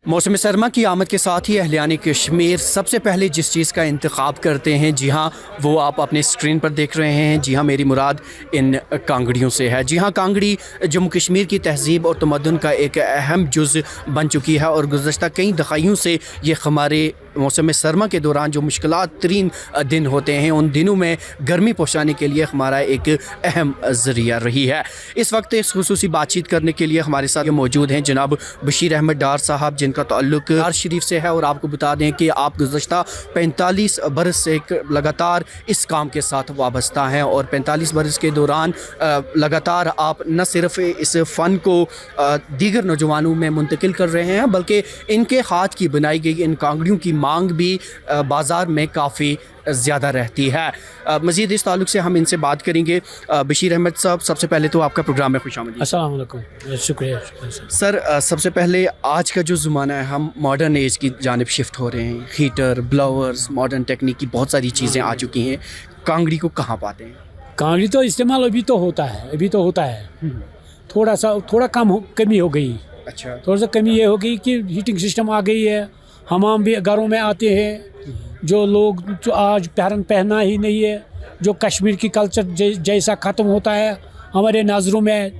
मौसम सरमा की आमद के साथ ही अहलियान कश्मीर सबसे पहले जिस चीज़ का इंतखाब करते हैं, जी हाँ, वो आप अपने स्क्रीन पर देख रहे हैं। जी हाँ, मेरी मुराद इन कांगड़ियों से है। जी हाँ, कांगड़ी जम्मू कश्मीर की तहज़ीब और तमद्दुन का एक अहम जुज़ बन चुकी है और गुज़श्ता कई दहाइयों से ये हमारे मौसम सरमा के दौरान जो मुश्किलात तरीन दिन होते हैं, उन दिनों में गर्मी पहुँचाने के लिए हमारा एक अहम ज़रिया रही है। इस वक्त इस खुसूसी बातचीत करने के लिए हमारे साथ मौजूद हैं जनाब बशीर अहमद डार साहब, जिनका ताल्लुक डार शरीफ से है। और आपको बता दें कि आप गुज़श्ता 45 बरस से लगातार इस काम के साथ वाबस्ता हैं और 45 बरस के दौरान लगातार आप न सिर्फ इस फ़न को दीगर नौजवानों में मुंतकिल कर रहे हैं, बल्कि इनके हाथ की बनाई गई इन कांगड़ियों की मांग भी बाज़ार में काफ़ी ज़्यादा रहती है। मज़ीद इस ताल्लुक से हम इनसे बात करेंगे। बशीर अहमद साहब, सबसे पहले तो आपका प्रोग्राम में खुशामदीद। अस्सलाम वालेकुम, शुक्रिया सर। सबसे पहले आज का जो ज़माना है, हम मॉडर्न एज की जानिब शिफ्ट हो रहे हैं। हीटर, ब्लोअर्स, मॉडर्न टेक्निक की बहुत सारी चीज़ें आ चुकी हैं। कांगड़ी को कहाँ पाते हैं? कांगड़ी तो इस्तेमाल अभी तो होता है, थोड़ा कमी हो गई। अच्छा, थोड़ा सा कमी ये हो गई कि हीटिंग सिस्टम आ गई है, हमाम भी घरों में आते हैं। जो लोग जो आज पहनना ही नहीं है, जो कश्मीर की कल्चर जैसा ख़त्म होता है हमारे नज़रों में,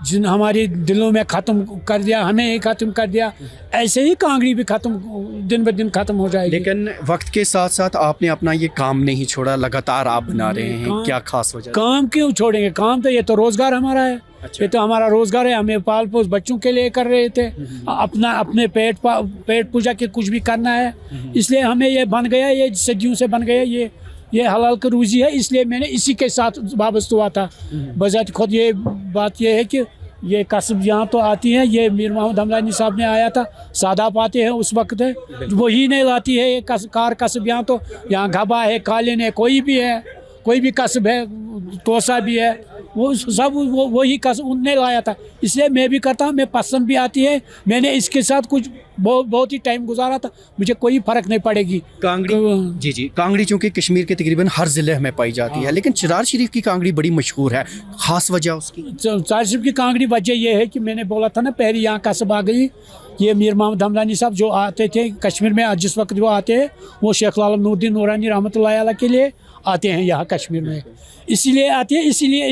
जिन हमारे दिलों में ख़त्म कर दिया, हमें ही ख़त्म कर दिया, ऐसे ही कांगड़ी भी दिन ब दिन ख़त्म हो जाएगी। लेकिन वक्त के साथ साथ आपने अपना ये काम नहीं छोड़ा, लगातार आप बना रहे हैं। क्या खास वजह? काम क्यों छोड़ेंगे? काम तो ये तो रोज़गार हमारा है। अच्छा। ये तो हमारा रोज़गार है, हमें पाल पोस बच्चों के लिए कर रहे थे, अपने पेट पूजा के कुछ भी करना है, इसलिए हमें ये बन गया, ये सदियों से बन गया, ये हलाल की रूज़ी है, इसलिए मैंने इसी के साथ वाबस्ता हुआ था। बजात खुद ये बात ये है कि ये कसब यहाँ तो आती है, ये मीर मोहम्मद हमदानी साहब ने आया था, सादाप आते हैं उस वक्त है, वही नहीं लाती है ये कार कसब। यहाँ तो यहाँ घबा है, कालीन है, कोई भी कसब है, तोसा भी है, वो सब वही कसब उनने लाया था, इसलिए मैं भी करता हूँ, मैं पसंद भी आती है। मैंने इसके साथ कुछ बहुत ही टाइम गुजारा था, मुझे कोई फ़र्क नहीं पड़ेगी। कांगड़ी, जी, कांगड़ी चूँकि कश्मीर के तकरीबन हर ज़िले में पाई जाती है, लेकिन चिरार शरीफ की कांगड़ी बड़ी मशहूर है, ख़ास वजह उसकी? चिरार शरीफ की कांगड़ी वजह ये है कि मैंने बोला था ना, पहले यहाँ कसब आ गई। ये मीर मोहम्मद हमदानी साहब जो आते थे कश्मीर में, जिस वक्त वो आते हैं, वो शेख लाल नूरुद्दीन नूरानी रहमतुल्लाह अलैह के लिए आते हैं यहाँ कश्मीर में, इसीलिए आते हैं, इसीलिए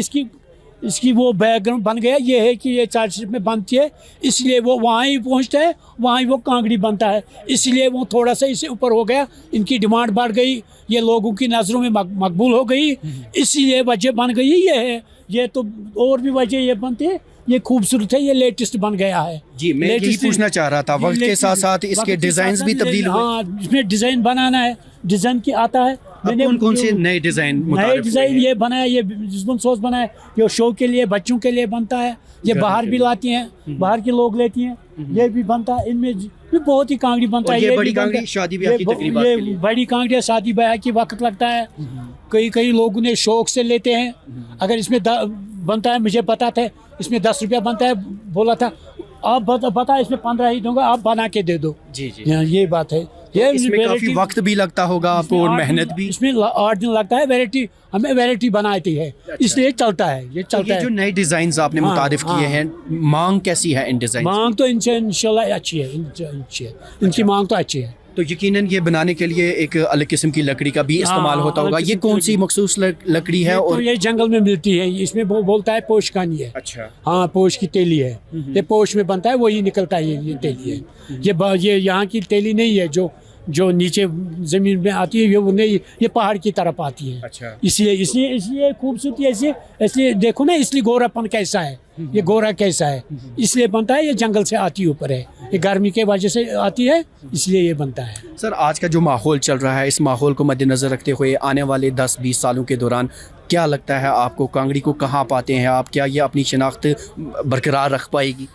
इसकी वो बैकग्राउंड बन गया ये है कि ये चिरार शरीफ में बनती है, इसलिए वो वहाँ ही पहुँचता है, वहाँ ही वो कांगड़ी बनता है, इसलिए वो थोड़ा सा इससे ऊपर हो गया, इनकी डिमांड बढ़ गई, ये लोगों की नज़रों में मकबूल हो गई, इसीलिए वजह बन गई ये है। ये तो और भी वजह ये बनते हैं, ये खूबसूरत है, ये लेटेस्ट बन गया है। जी, मैं यही पूछना चाह रहा था, वक्त के साथ साथ इसके डिज़ाइन भी तब्दील हुए। हाँ, इसमें डिज़ाइन बनाना है, डिज़ाइन की आता है। मैंने कौन से नए डिज़ाइन ये बनाया, ये जिस्म सोच बनाया, ये शो के लिए, बच्चों के लिए बनता है, ये बाहर भी लाती हैं, बाहर के लोग लेती हैं, ये भी बनता है, इनमें भी बहुत ही कांगड़ी बनता है। ये बड़ी कांगड़ी शादी ब्याह की तकरीबात के लिए, बड़ी कांगड़ी शादी ब्याह की वक्त लगता है, कई लोगों ने शौक से लेते हैं। अगर इसमें बनता है, मुझे पता था इसमें 10 रुपया बनता है, बोला था आप बता इसमें 15 ही दूंगा, आप बना के दे दो। जी, ये बात है। ये इसमें काफी वक्त भी लगता होगा आपको और मेहनत भी। इसमें 8 दिन लगता है, हमें वैरायटी बनाती है, इसलिए चलता है, ये चलता है। जो नए डिजाइन आपने मुतारिफ किए हैं, मांग कैसी है इन डिजाइन? मांग तो इनसे इंशाल्लाह अच्छी है, इनकी मांग तो अच्छी है। तो यकीनन ये बनाने के लिए एक अलग किस्म की लकड़ी का भी इस्तेमाल होता होगा। ये कौन सी मखसूस लकड़ी है? और ये जंगल में मिलती है, इसमें बोलता है पोशकानी है। अच्छा, हाँ, पोश की तेली है, ये पोश में बनता है, वही निकलता है, ये तेली है। ये यहाँ की तेली नहीं है जो नीचे ज़मीन में आती है, वो नहीं, ये पहाड़ की तरफ आती है। अच्छा, इसलिए खूबसूरती ऐसी, इसलिए देखो ना, इसलिए गोरापन कैसा है, ये गोरा कैसा है, इसलिए बनता है। ये जंगल से आती ऊपर है, ये गर्मी के वजह से आती है, इसलिए ये बनता है। सर, आज का जो माहौल चल रहा है, इस माहौल को मद्देनज़र रखते हुए आने वाले 10-20 सालों के दौरान क्या लगता है आपको, कांगड़ी को कहाँ पाते हैं आप? क्या ये अपनी शनाख्त बरकरार रख पाएगी?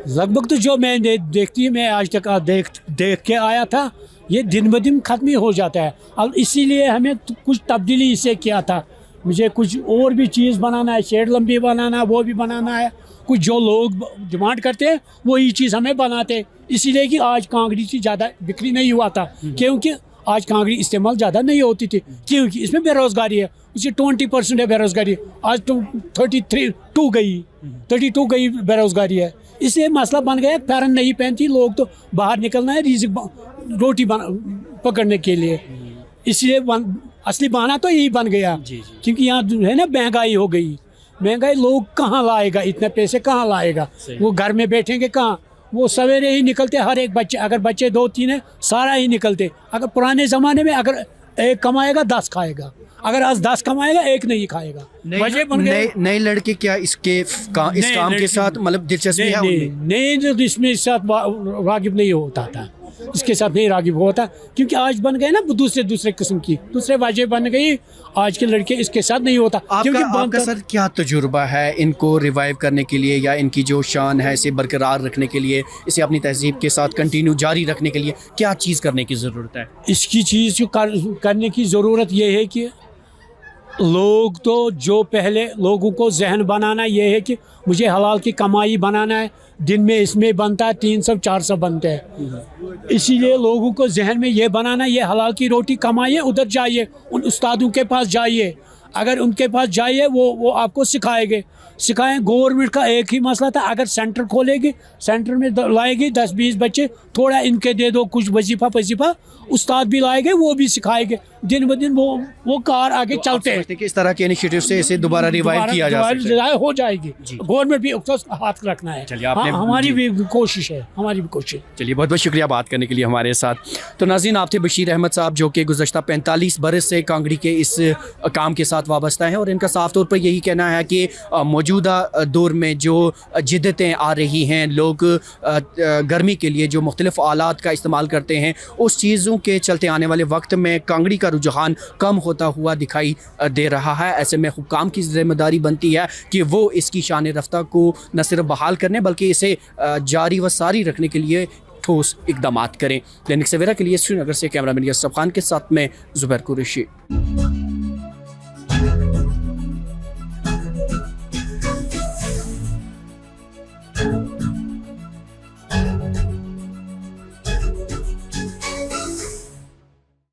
लगभग तो जो मैं देखती है, मैं आज तक देख के आया था, ये दिन ब दिन ख़त्म ही हो जाता है। अब इसीलिए हमें कुछ तब्दीली इसे किया था, मुझे कुछ और भी चीज़ बनाना है, शेड लंबी बनाना है, वो भी बनाना है, कुछ जो लोग डिमांड करते हैं वही चीज़ हमें बनाते, इसीलिए कि आज कांगड़ी की ज़्यादा बिक्री नहीं हुआ था, क्योंकि आज कांगड़ी इस्तेमाल ज़्यादा नहीं होती थी, क्योंकि इसमें बेरोज़गारी है, उसकी 20% है बेरोज़गारी, आज तो 32 गई बेरोज़गारी है, इसलिए मसला बन गया, पैरन नहीं पहनती, लोग तो बाहर निकलना है रोटी पकड़ने के लिए, इसलिए असली बहाना तो यही बन गया। क्योंकि यहाँ है ना महंगाई हो गई, महंगाई, लोग कहाँ लाएगा, इतने पैसे कहाँ लाएगा, वो घर में बैठेंगे कहाँ, वो सवेरे ही निकलते, हर एक बच्चे, अगर बच्चे 2-3 हैं सारा ही निकलते। अगर पुराने ज़माने में अगर एक कमाएगा 10 खाएगा, अगर आज 10 कमाएगा 1 नहीं खाएगा। वजह बन गए नए लड़के क्या इस काम के साथ मतलब दिलचस्पी है उनमें? नहीं, जो इसमें इस साथ रागिब नहीं होता था, इसके साथ नहीं रागिब होता, क्योंकि आज बन गए ना दूसरे किस्म की, दूसरे वजह बन गई, आज के लड़के इसके साथ नहीं होता। आपका सर क्या तजुर्बा है इनको रिवाइव करने के लिए, या इनकी जो शान है इसे बरकरार रखने के लिए, इसे अपनी तहजीब के साथ कंटिन्यू जारी रखने के लिए क्या चीज़ करने की ज़रूरत है? इसकी चीज़ करने की ज़रूरत ये है कि लोग तो जो पहले लोगों को जहन बनाना ये है कि मुझे हलाल की कमाई बनाना है, दिन में इसमें बनता है 300-400 बनते हैं, इसीलिए लोगों को जहन में ये बनाना, ये हलाल की रोटी कमाइए, उधर जाइए, उन उस्तादों के पास जाइए, अगर उनके पास जाइए वो आपको सिखाएंगे। गवर्नमेंट का एक ही मसला था, अगर सेंटर खोलेगी, सेंटर में लाएगी 10-20 बच्चे, थोड़ा इनके दे दो कुछ वजीफा, उस्ताद भी लाएंगे, वो भी सिखाएंगे, दिन ब दिन वो कार आगे चलते हैं। कि इस तरह के इनिशिएटिव से इसे दोबारा रिवाइव किया जा सकता है, हो जाएगी। गवर्नमेंट भी हाथ रखना है, हमारी भी कोशिश है, हमारी भी कोशिश। चलिए, बहुत बहुत शुक्रिया बात करने के लिए हमारे साथ। तो नाज़रीन, आप थे बशीर अहमद साहब, जो कि गुज़श्ता 45 बरस से कांगड़ी के इस काम के साथ वाबस्ता है, और इनका साफ तौर पर यही कहना है कि मौजूदा दौर में जो जिद्दतें आ रही हैं, लोग गर्मी के लिए जो मुख्तलिफ आलात का इस्तेमाल करते हैं, उस चीज़ों के चलते आने वाले वक्त में कांगड़ी का रुझान कम होता हुआ दिखाई दे रहा है। ऐसे में हुक्काम की ज़िम्मेदारी बनती है कि वो इसकी शान रफ्ता को न सिर्फ बहाल करने बल्कि इसे जारी व सारी रखने के लिए ठोस इक़दामात करें। दैनिक सवेरा के लिए श्रीनगर से कैमरामैन यसरफ खान के साथ में ज़ुबैर कुरैशी।